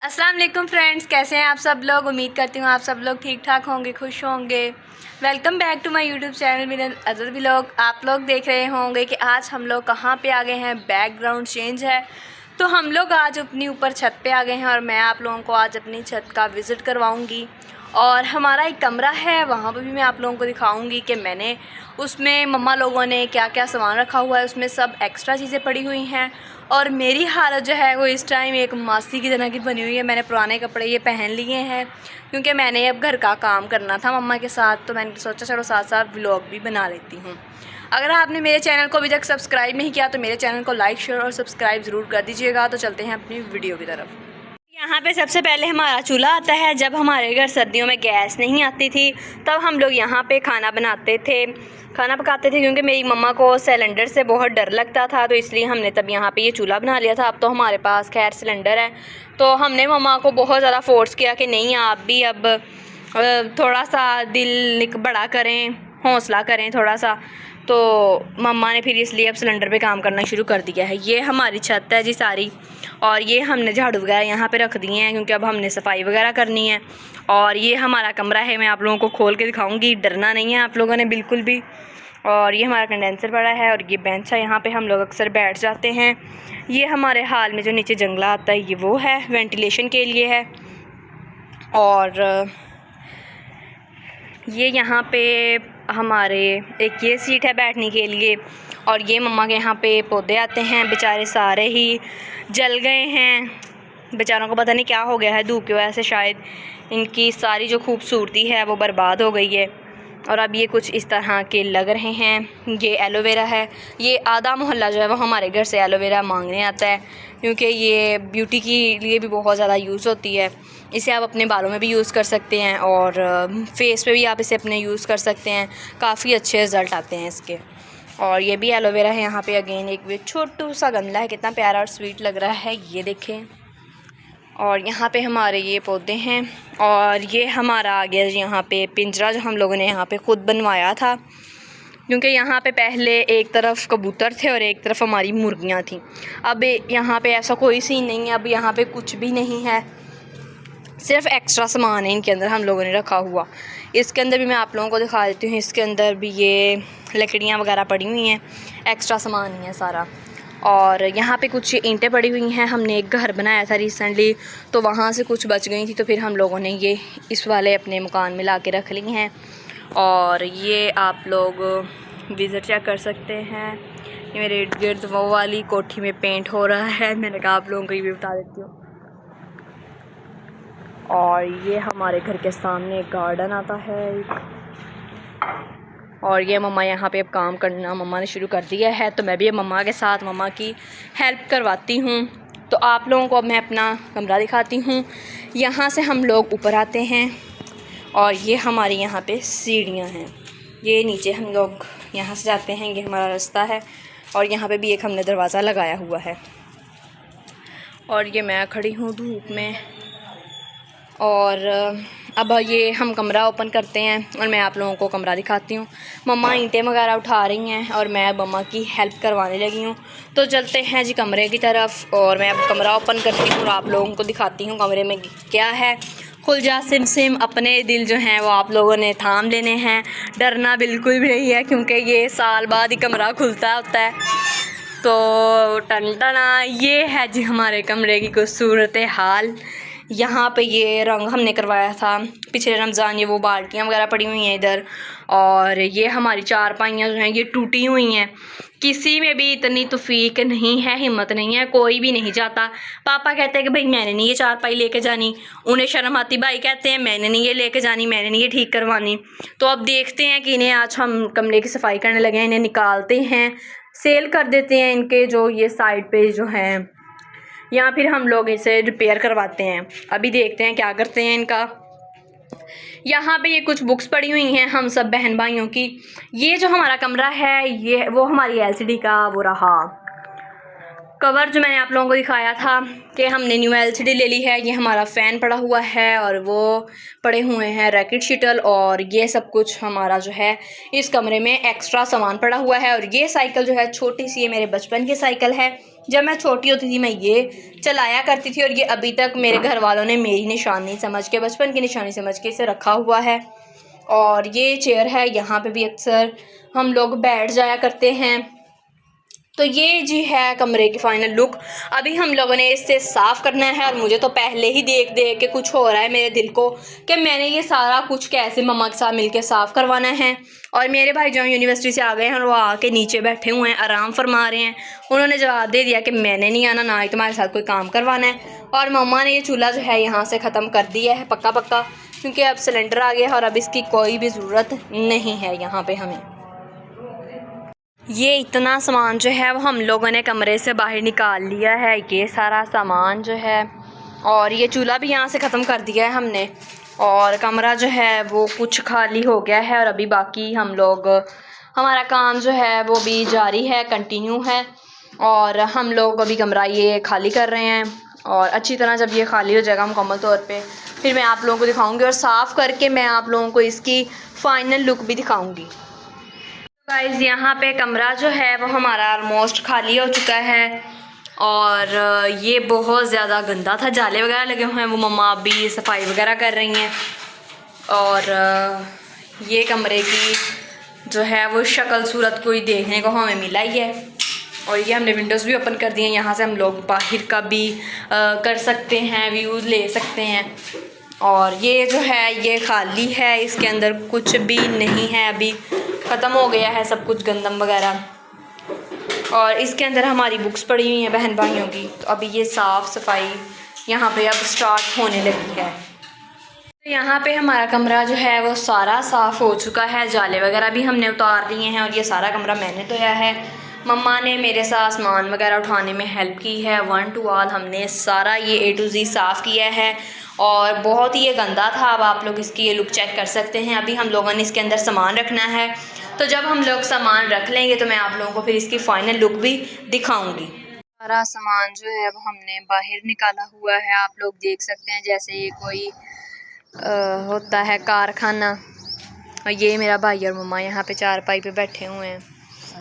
अस्सलाम वालेकुम फ्रेंड्स, कैसे हैं आप सब लोग। उम्मीद करती हूँ आप सब लोग ठीक ठाक होंगे, खुश होंगे। Welcome back to my YouTube channel with other vlog. आप लोग देख रहे होंगे कि आज हम लोग कहाँ पे आ गए हैं। बैकग्राउंड चेंज है तो हम लोग आज अपनी ऊपर छत पे आ गए हैं और मैं आप लोगों को आज अपनी छत का विज़िट करवाऊँगी। और हमारा एक कमरा है, वहाँ पर भी मैं आप लोगों को दिखाऊंगी कि मैंने उसमें मम्मा लोगों ने क्या क्या सामान रखा हुआ है। उसमें सब एक्स्ट्रा चीज़ें पड़ी हुई हैं और मेरी हालत जो है वो इस टाइम एक मासी की तरह की बनी हुई है। मैंने पुराने कपड़े ये पहन लिए हैं क्योंकि मैंने अब घर का काम करना था मम्मा के साथ, तो मैंने सोचा चलो साथ साथ व्लॉग भी बना लेती हूँ। अगर आपने मेरे चैनल को अभी तक सब्सक्राइब नहीं किया तो मेरे चैनल को लाइक शेयर और सब्सक्राइब ज़रूर कर दीजिएगा। तो चलते हैं अपनी वीडियो की तरफ। यहाँ पे सबसे पहले हमारा चूल्हा आता है। जब हमारे घर सर्दियों में गैस नहीं आती थी तब हम लोग यहाँ पे खाना बनाते थे, खाना पकाते थे, क्योंकि मेरी मम्मा को सिलेंडर से बहुत डर लगता था, तो इसलिए हमने तब यहाँ पे ये चूल्हा बना लिया था। अब तो हमारे पास खैर सिलेंडर है, तो हमने मम्मा को बहुत ज़्यादा फोर्स किया कि नहीं आप भी अब थोड़ा सा दिल बड़ा करें, हौसला करें थोड़ा सा। तो मम्मा ने फिर इसलिए अब सिलेंडर पे काम करना शुरू कर दिया है। ये हमारी छत है जी सारी, और ये हमने झाड़ू वगैरह यहाँ पे रख दिए हैं क्योंकि अब हमने सफाई वगैरह करनी है। और ये हमारा कमरा है, मैं आप लोगों को खोल के दिखाऊंगी, डरना नहीं है आप लोगों ने बिल्कुल भी। और ये हमारा कंडेंसर पड़ा है और ये बेंच है, यहाँ पे हम लोग अक्सर बैठ जाते हैं। ये हमारे हाल में जो नीचे जंगला आता है ये वो है, वेंटिलेशन के लिए है। और ये यहाँ पे हमारे एक ये सीट है बैठने के लिए। और ये मम्मा के यहाँ पे पौधे आते हैं, बेचारे सारे ही जल गए हैं, बेचारों को पता नहीं क्या हो गया है, धूप की वजह से शायद इनकी सारी जो खूबसूरती है वो बर्बाद हो गई है। और अब ये कुछ इस तरह के लग रहे हैं। ये एलोवेरा है, ये आधा मोहल्ला जो है वो हमारे घर से एलोवेरा मांगने आता है क्योंकि ये ब्यूटी के लिए भी बहुत ज़्यादा यूज़ होती है। इसे आप अपने बालों में भी यूज़ कर सकते हैं और फेस पे भी आप इसे अपने यूज़ कर सकते हैं, काफ़ी अच्छे रिज़ल्ट आते हैं इसके। और ये भी एलोवेरा है। यहाँ पे अगेन एक छोटू सा गमला है, कितना प्यारा और स्वीट लग रहा है, ये देखें। और यहाँ पे हमारे ये पौधे हैं। और ये हमारा आ गया यहाँ पे पिंजरा, जो हम लोगों ने यहाँ पे ख़ुद बनवाया था क्योंकि यहाँ पे पहले एक तरफ कबूतर थे और एक तरफ हमारी मुर्गियाँ थीं। अब यहाँ पे ऐसा कोई सीन नहीं है, अब यहाँ पे कुछ भी नहीं है, सिर्फ एक्स्ट्रा सामान है इनके अंदर हम लोगों ने रखा हुआ। इसके अंदर भी मैं आप लोगों को दिखा देती हूँ, इसके अंदर भी ये लकड़ियाँ वगैरह पड़ी हुई हैं, एक्स्ट्रा सामान ही है सारा। और यहाँ पे कुछ ईंटें पड़ी हुई हैं, हमने एक घर बनाया था रिसेंटली, तो वहाँ से कुछ बच गई थी, तो फिर हम लोगों ने ये इस वाले अपने मकान में ला के रख ली हैं। और ये आप लोग विज़िट चेक कर सकते हैं। ये मेरे इर्द गिर्द वो वाली कोठी में पेंट हो रहा है, मैंने कहा आप लोगों को ये भी बता देती हूँ। और ये हमारे घर के सामने एक गार्डन आता है। और ये मम्मा यहाँ पे अब काम करना मम्मा ने शुरू कर दिया है, तो मैं भी अब मम्मा के साथ मम्मा की हेल्प करवाती हूँ। तो आप लोगों को अब मैं अपना कमरा दिखाती हूँ। यहाँ से हम लोग ऊपर आते हैं और ये हमारे यहाँ पे सीढ़ियाँ हैं, ये नीचे हम लोग यहाँ से जाते हैं, ये हमारा रास्ता है। और यहाँ पे भी एक हमने दरवाज़ा लगाया हुआ है। और ये मैं खड़ी हूँ धूप में। और अब ये हम कमरा ओपन करते हैं और मैं आप लोगों को कमरा दिखाती हूँ। मम्मा ईंटें वगैरह उठा रही हैं और मैं मम्मा की हेल्प करवाने लगी हूँ। तो चलते हैं जी कमरे की तरफ और मैं अब कमरा ओपन करती हूँ और आप लोगों को दिखाती हूँ कमरे में क्या है। खुल जा सिम सिम, अपने दिल जो हैं वो आप लोगों ने थाम लेने हैं, डरना बिल्कुल भी नहीं है क्योंकि ये साल बाद ही कमरा खुलता होता है। तो टन टना, ये है जी हमारे कमरे की खूबसूरत हाल। यहाँ पे ये रंग हमने करवाया था पिछले रमज़ान, ये वो बाल्टियाँ वगैरह पड़ी हुई हैं इधर। और ये हमारी चारपाइयाँ जो हैं ये टूटी हुई हैं, किसी में भी इतनी तौफीक नहीं है, हिम्मत नहीं है, कोई भी नहीं जाता। पापा कहते हैं कि भाई मैंने नहीं ये चारपाई लेके जानी, उन्हें शर्म आती, भाई कहते हैं मैंने नहीं ये लेके जानी, मैंने नहीं ये ठीक करवानी। तो अब देखते हैं कि इन्हें आज हम कमरे की सफाई करने लगे हैं, इन्हें निकालते हैं, सेल कर देते हैं इनके जो ये साइड पे जो हैं, या फिर हम लोग इसे रिपेयर करवाते हैं। अभी देखते हैं क्या करते हैं इनका। यहाँ पे ये कुछ बुक्स पड़ी हुई हैं हम सब बहन भाइयों की। ये जो हमारा कमरा है ये वो हमारी एलसीडी का वो रहा कवर जो मैंने आप लोगों को दिखाया था कि हमने न्यू एलसीडी ले ली है। ये हमारा फ़ैन पड़ा हुआ है और वो पड़े हुए हैं रैकेट शटल, और ये सब कुछ हमारा जो है इस कमरे में एक्स्ट्रा सामान पड़ा हुआ है। और ये साइकिल जो है छोटी सी, ये मेरे बचपन की साइकिल है, जब मैं छोटी होती थी मैं ये चलाया करती थी और ये अभी तक मेरे घर वालों ने मेरी निशानी समझ के, बचपन की निशानी समझ के इसे रखा हुआ है। और ये चेयर है, यहाँ पे भी अक्सर हम लोग बैठ जाया करते हैं। तो ये जी है कमरे की फ़ाइनल लुक। अभी हम लोगों ने इसे साफ़ करना है और मुझे तो पहले ही देख देख के कुछ हो रहा है मेरे दिल को कि मैंने ये सारा कुछ कैसे मम्मा के साथ मिलके साफ़ करवाना है। और मेरे भाई जो यूनिवर्सिटी से आ गए हैं और वो आके नीचे बैठे हुए हैं, आराम फरमा रहे हैं। उन्होंने जवाब दे दिया कि मैंने नहीं आना, ना ही तुम्हारे साथ कोई काम करवाना है। और मम्मा ने ये चूल्हा जो है यहाँ से ख़त्म कर दिया है पक्का पक्का, क्योंकि अब सिलेंडर आ गया है और अब इसकी कोई भी ज़रूरत नहीं है यहाँ पर हमें। ये इतना सामान जो है वो हम लोगों ने कमरे से बाहर निकाल लिया है, ये सारा सामान जो है। और ये चूल्हा भी यहाँ से ख़त्म कर दिया है हमने। और कमरा जो है वो कुछ खाली हो गया है और अभी बाकी हम लोग, हमारा काम जो है वो भी जारी है, कंटिन्यू है। और हम लोग अभी कमरा ये खाली कर रहे हैं और अच्छी तरह जब ये खाली हो जाएगा मुकम्मल तौर पे फिर मैं आप लोगों को दिखाऊंगी और साफ़ करके मैं आप लोगों को इसकी फ़ाइनल लुक भी दिखाऊंगी। गाइस यहाँ पे कमरा जो है वो हमारा ऑलमोस्ट खाली हो चुका है और ये बहुत ज़्यादा गंदा था, जाले वगैरह लगे हुए हैं, वो मम्मा अभी सफाई वगैरह कर रही हैं। और ये कमरे की जो है वो शक्ल सूरत कोई देखने को हमें मिला ही है। और ये हमने विंडोज़ भी ओपन कर दी हैं, यहाँ से हम लोग बाहर का भी कर सकते हैं, व्यूज़ ले सकते हैं। और ये जो है ये खाली है, इसके अंदर कुछ भी नहीं है, अभी ख़त्म हो गया है सब कुछ गंदम वगैरह। और इसके अंदर हमारी बुक्स पड़ी हुई हैं बहन भाइयों की। तो अभी ये साफ़ सफाई यहाँ पे अब स्टार्ट होने लगी है। तो यहाँ पे हमारा कमरा जो है वो सारा साफ़ हो चुका है, जाले वगैरह भी हमने उतार लिए हैं और ये सारा कमरा मैंने धोया है। मम्मा ने मेरे साथ सामान वगैरह उठाने में हेल्प की है। 1 to all हमने सारा ये A to Z साफ़ किया है और बहुत ही ये गंदा था। अब आप लोग इसकी ये लुक चेक कर सकते हैं। अभी हम लोगों ने इसके अंदर सामान रखना है, तो जब हम लोग सामान रख लेंगे तो मैं आप लोगों को फिर इसकी फ़ाइनल लुक भी दिखाऊंगी। सारा सामान जो है वो हमने बाहर निकाला हुआ है, आप लोग देख सकते हैं जैसे ये कोई होता है कारखाना। और ये मेरा भाई और मम्मा यहाँ पे चारपाई पे बैठे हुए हैं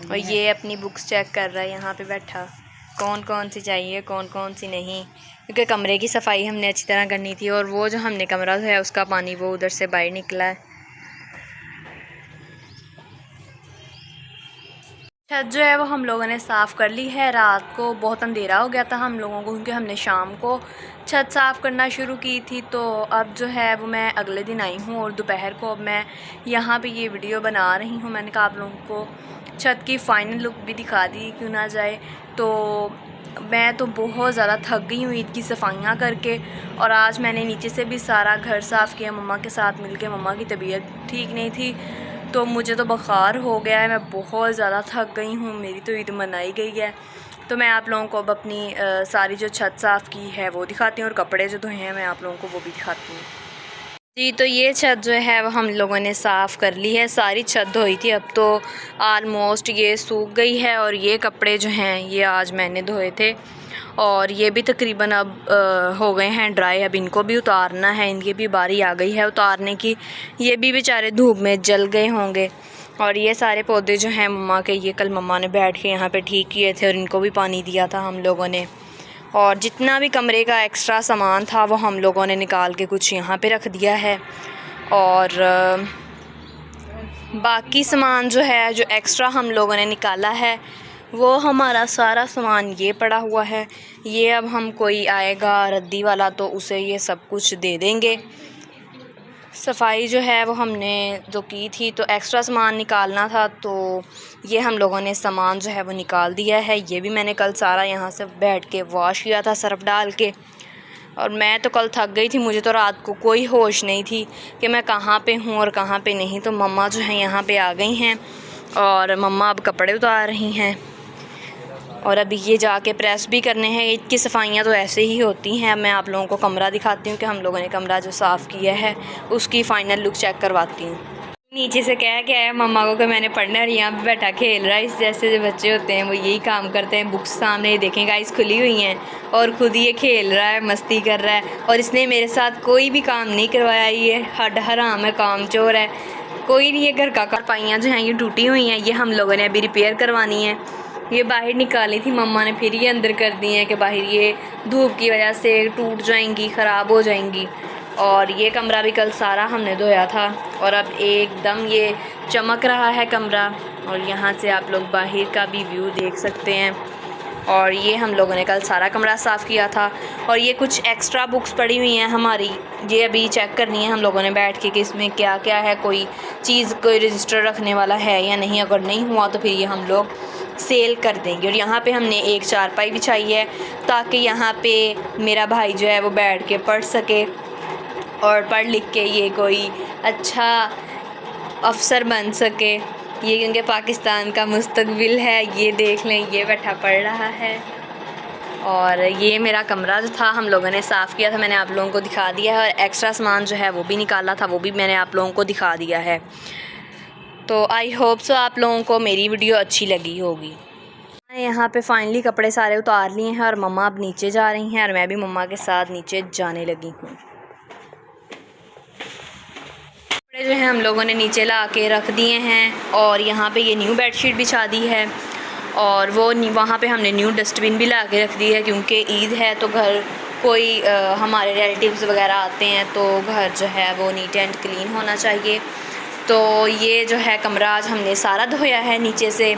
और ये अपनी बुक्स चेक कर रहा है यहाँ पे बैठा, कौन कौन सी चाहिए कौन कौन सी नहीं, क्योंकि कमरे की सफाई हमने अच्छी तरह करनी थी। और वो जो हमने कमरा जो है उसका पानी वो उधर से बाहर निकला है। छत जो है वो हम लोगों ने साफ़ कर ली है। रात को बहुत अंधेरा हो गया था हम लोगों को, क्योंकि हमने शाम को छत साफ़ करना शुरू की थी। तो अब जो है वो मैं अगले दिन आई हूँ और दोपहर को अब मैं यहाँ पे ये वीडियो बना रही हूँ। मैंने कहा आप लोगों को छत की फ़ाइनल लुक भी दिखा दी क्यों ना जाए। तो मैं तो बहुत ज़्यादा थक गई हूँ ईद की सफाइयाँ करके। और आज मैंने नीचे से भी सारा घर साफ़ किया मम्मा के साथ मिलके। मम्मा की तबीयत ठीक नहीं थी तो मुझे तो बुखार हो गया है, मैं बहुत ज़्यादा थक गई हूँ। मेरी तो ईद मनाई गई है। तो मैं आप लोगों को अब अपनी सारी जो छत साफ़ की है वो दिखाती हूँ और कपड़े जो धोए हैं मैं आप लोगों को वो भी दिखाती हूँ। जी तो ये छत जो है वो हम लोगों ने साफ़ कर ली है, सारी छत धोई थी, अब तो आलमोस्ट ये सूख गई है। और ये कपड़े जो हैं ये आज मैंने धोए थे और ये भी तकरीबन अब हो गए हैं ड्राई। अब इनको भी उतारना है, इनकी भी बारी आ गई है उतारने की। ये भी बेचारे धूप में जल गए होंगे। और ये सारे पौधे जो हैं मम्मा के, ये कल मम्मा ने बैठ के यहाँ पे ठीक किए थे और इनको भी पानी दिया था हम लोगों ने। और जितना भी कमरे का एक्स्ट्रा सामान था वो हम लोगों ने निकाल के कुछ यहाँ पे रख दिया है। और बाकी सामान जो है जो एक्स्ट्रा हम लोगों ने निकाला है वो हमारा सारा सामान ये पड़ा हुआ है। ये अब हम कोई आएगा रद्दी वाला तो उसे ये सब कुछ दे देंगे। सफाई जो है वो हमने जो की थी तो एक्स्ट्रा सामान निकालना था, तो ये हम लोगों ने सामान जो है वो निकाल दिया है। ये भी मैंने कल सारा यहाँ से बैठ के वॉश किया था सर्फ डाल के। और मैं तो कल थक गई थी, मुझे तो रात को कोई होश नहीं थी कि मैं कहाँ पे हूँ और कहाँ पे नहीं। तो मम्मा जो है यहाँ पे आ गई हैं और मम्मा अब कपड़े उतार रही हैं और अभी ये जाके प्रेस भी करने हैं। ईद की सफाइयाँ तो ऐसे ही होती हैं। मैं आप लोगों को कमरा दिखाती हूँ कि हम लोगों ने कमरा जो साफ़ किया है उसकी फ़ाइनल लुक चेक करवाती हूँ। नीचे से कह के आया मम्मा को कि मैंने पढ़ना और यहाँ पे बैठा खेल रहा है। इस जैसे जो बच्चे होते हैं वो यही काम करते हैं, बुक्स सामने देखें गाइस खुली हुई हैं और ख़ुद ये खेल रहा है, मस्ती कर रहा है। और इसने मेरे साथ कोई भी काम नहीं करवाया, ये हड हराम है, काम चोर है, कोई नहीं है घर का। पाइयाँ जो हैं ये टूटी हुई हैं, ये हम लोगों ने अभी रिपेयर करवानी है। ये बाहर निकाली थी मम्मा ने, फिर ये अंदर कर दी हैं कि बाहर ये धूप की वजह से टूट जाएंगी, ख़राब हो जाएंगी। और ये कमरा भी कल सारा हमने धोया था और अब एकदम ये चमक रहा है कमरा। और यहाँ से आप लोग बाहर का भी व्यू देख सकते हैं। और ये हम लोगों ने कल सारा कमरा साफ़ किया था। और ये कुछ एक्स्ट्रा बुक्स पड़ी हुई हैं हमारी, ये अभी चेक करनी है हम लोगों ने बैठ के कि इसमें क्या क्या है, कोई चीज़, कोई रजिस्टर रखने वाला है या नहीं। अगर नहीं हुआ तो फिर ये हम लोग सेल कर देंगे। और यहाँ पे हमने एक चारपाई बिछाई है ताकि यहाँ पे मेरा भाई जो है वो बैठ के पढ़ सके और पढ़ लिख के ये कोई अच्छा अफसर बन सके। ये क्योंकि पाकिस्तान का मुस्तकबिल है। ये देख लें, ये बैठा पढ़ रहा है। और ये मेरा कमरा जो था हम लोगों ने साफ़ किया था, मैंने आप लोगों को दिखा दिया है। और एक्स्ट्रा सामान जो है वो भी निकाला था, वो भी मैंने आप लोगों को दिखा दिया है। तो आई होप सो आप लोगों को मेरी वीडियो अच्छी लगी होगी। मैंने यहाँ पे फाइनली कपड़े सारे उतार लिए हैं और मम्मा अब नीचे जा रही हैं और मैं भी मम्मा के साथ नीचे जाने लगी हूँ। कपड़े जो है हम लोगों ने नीचे ला के रख दिए हैं और यहाँ पे ये न्यू बेडशीट बिछा दी है। और वो वहाँ पे हमने न्यू डस्टबिन भी ला के रख दी है क्योंकि ईद है तो घर कोई हमारे रिलेटिव्स वगैरह आते हैं तो घर जो है वो नीट एंड क्लीन होना चाहिए। तो ये जो है कमरा आज हमने सारा धोया है नीचे से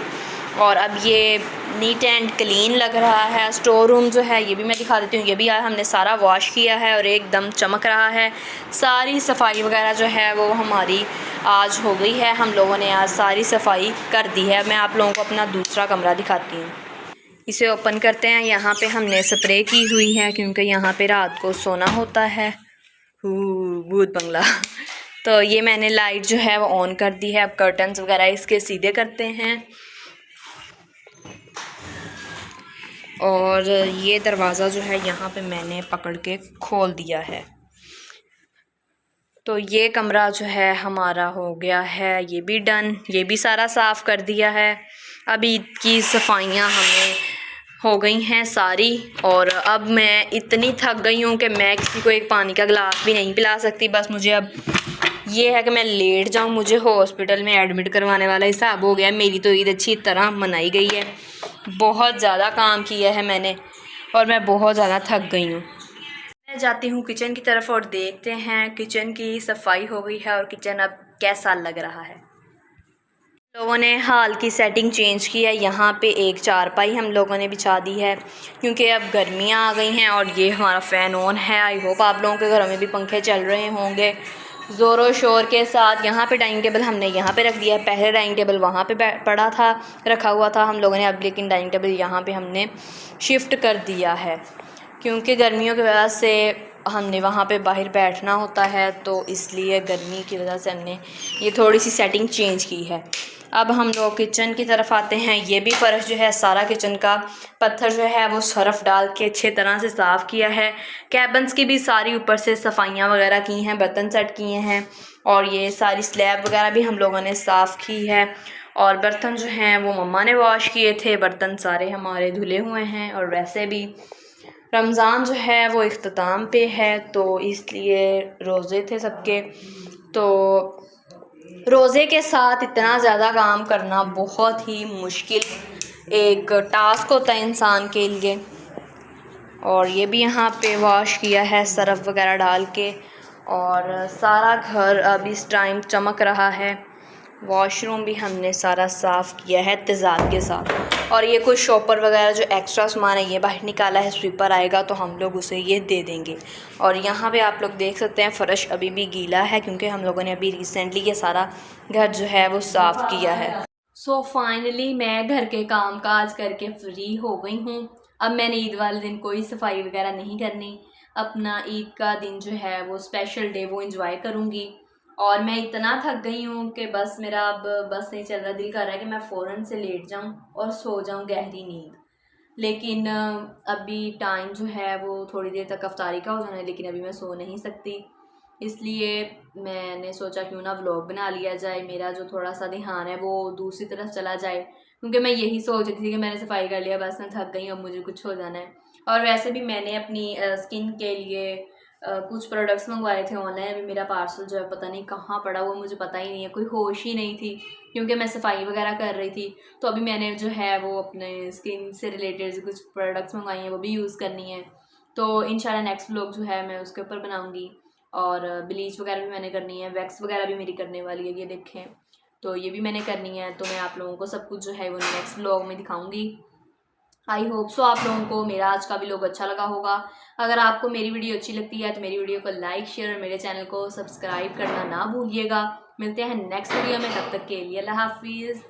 और अब ये नीट एंड क्लीन लग रहा है। स्टोर रूम जो है ये भी मैं दिखा देती हूँ, ये भी आज हमने सारा वॉश किया है और एकदम चमक रहा है। सारी सफाई वगैरह जो है वो हमारी आज हो गई है, हम लोगों ने आज सारी सफाई कर दी है। मैं आप लोगों को अपना दूसरा कमरा दिखाती हूँ। इसे ओपन करते हैं। यहाँ पे हमने स्प्रे की हुई है क्योंकि यहाँ पे रात को सोना होता है। भूत बंगला। तो ये मैंने लाइट जो है वो ऑन कर दी है। अब कर्टन्स वगैरह इसके सीधे करते हैं। और ये दरवाज़ा जो है यहाँ पे मैंने पकड़ के खोल दिया है। तो ये कमरा जो है हमारा हो गया है, ये भी डन, ये भी सारा साफ़ कर दिया है। अभी ईद की सफाइयाँ हमें हो गई हैं सारी। और अब मैं इतनी थक गई हूँ कि मैं किसी को एक पानी का गिलास भी नहीं पिला सकती। बस मुझे अब ये है कि मैं लेट जाऊँ। मुझे हॉस्पिटल में एडमिट करवाने वाला हिसाब हो गया। मेरी तो ईद अच्छी तरह मनाई गई है। बहुत ज़्यादा काम किया है मैंने और मैं बहुत ज़्यादा थक गई हूँ। मैं जाती हूँ किचन की तरफ और देखते हैं किचन की सफाई हो गई है और किचन अब कैसा लग रहा है। लोगों ने हाल की सेटिंग चेंज की है। यहाँ पे एक चारपाई हम लोगों ने बिछा दी है क्योंकि अब गर्मियाँ आ गई हैं। और ये हमारा फ़ैन ऑन है। आई होप आप लोगों के घरों में भी पंखे चल रहे होंगे ज़ोरों शोर के साथ। यहाँ पे डाइनिंग टेबल हमने यहाँ पे रख दिया है। पहले डाइनिंग टेबल वहाँ पे पड़ा था, रखा हुआ था हम लोगों ने, अब लेकिन डाइनिंग टेबल यहाँ पे हमने शिफ्ट कर दिया है क्योंकि गर्मियों की वजह से हमने वहाँ पे बाहर बैठना होता है। तो इसलिए गर्मी की वजह से हमने ये थोड़ी सी सेटिंग चेंज की है। अब हम लोग किचन की तरफ आते हैं। ये भी फ़र्श जो है सारा किचन का पत्थर जो है वो सरफ़ डाल के अच्छे तरह से साफ़ किया है। कैबन्स की भी सारी ऊपर से सफाइयाँ वगैरह की हैं, बर्तन सेट किए हैं। और ये सारी स्लैब वगैरह भी हम लोगों ने साफ़ की है। और बर्तन जो हैं वो मम्मा ने वॉश किए थे। बर्तन सारे हमारे धुले हुए हैं। और वैसे भी रमज़ान जो है वो इख्तिताम पे है तो इसलिए रोज़े थे सबके। तो रोज़े के साथ इतना ज़्यादा काम करना बहुत ही मुश्किल एक टास्क होता है इंसान के लिए। और ये भी यहाँ पे वॉश किया है सरफ़ वगैरह डाल के। और सारा घर अब इस टाइम चमक रहा है। वॉशरूम भी हमने सारा साफ़ किया है तेज़ाब के साथ। और ये कुछ शॉपर वगैरह जो एक्स्ट्रा सामान है ये बाहर निकाला है, स्वीपर आएगा तो हम लोग उसे ये दे देंगे। और यहाँ पे आप लोग देख सकते हैं फ़र्श अभी भी गीला है क्योंकि हम लोगों ने अभी रिसेंटली ये सारा घर जो है वो साफ़ किया है। सो फाइनली मैं घर के काम काज करके फ्री हो गई हूँ। अब मैंने ईद वाले दिन कोई सफाई वगैरह नहीं करनी। अपना ईद का दिन जो है वो स्पेशल डे वो एंजॉय करूँगी। और मैं इतना थक गई हूँ कि बस मेरा अब बस नहीं चल रहा, दिल कर रहा है कि मैं फ़ौरन से लेट जाऊँ और सो जाऊँ गहरी नींद। लेकिन अभी टाइम जो है वो थोड़ी देर तक अफ्तारी का हो जाना है, लेकिन अभी मैं सो नहीं सकती। इसलिए मैंने सोचा क्यों ना व्लॉग बना लिया जाए, मेरा जो थोड़ा सा ध्यान है वो दूसरी तरफ चला जाए। क्योंकि मैं यही सोच रही थी कि मैंने सफाई कर लिया, बस मैं थक गई, अब मुझे कुछ हो जाना है। और वैसे भी मैंने अपनी स्किन के लिए कुछ प्रोडक्ट्स मंगवाए थे ऑनलाइन। अभी मेरा पार्सल जो है पता नहीं कहाँ पड़ा हुआ, मुझे पता ही नहीं है, कोई होश ही नहीं थी क्योंकि मैं सफाई वगैरह कर रही थी। तो अभी मैंने जो है वो अपने स्किन से रिलेटेड कुछ प्रोडक्ट्स मंगवाई हैं, वो भी यूज़ करनी है। तो इंशाल्लाह नेक्स्ट व्लॉग जो है मैं उसके ऊपर बनाऊँगी। और ब्लीच वगैरह भी मैंने करनी है, वैक्स वगैरह भी मेरी करने वाली है, ये देखें। तो ये भी मैंने करनी है। तो मैं आप लोगों को सब कुछ जो है वो नेक्स्ट व्लॉग में दिखाऊँगी। आई होप सो आप लोगों को मेरा आज का व्लॉग अच्छा लगा होगा। अगर आपको मेरी वीडियो अच्छी लगती है तो मेरी वीडियो को लाइक शेयर और मेरे चैनल को सब्सक्राइब करना ना भूलिएगा। मिलते हैं नेक्स्ट वीडियो में, तब तक के लिए अल्लाह हाफिज़।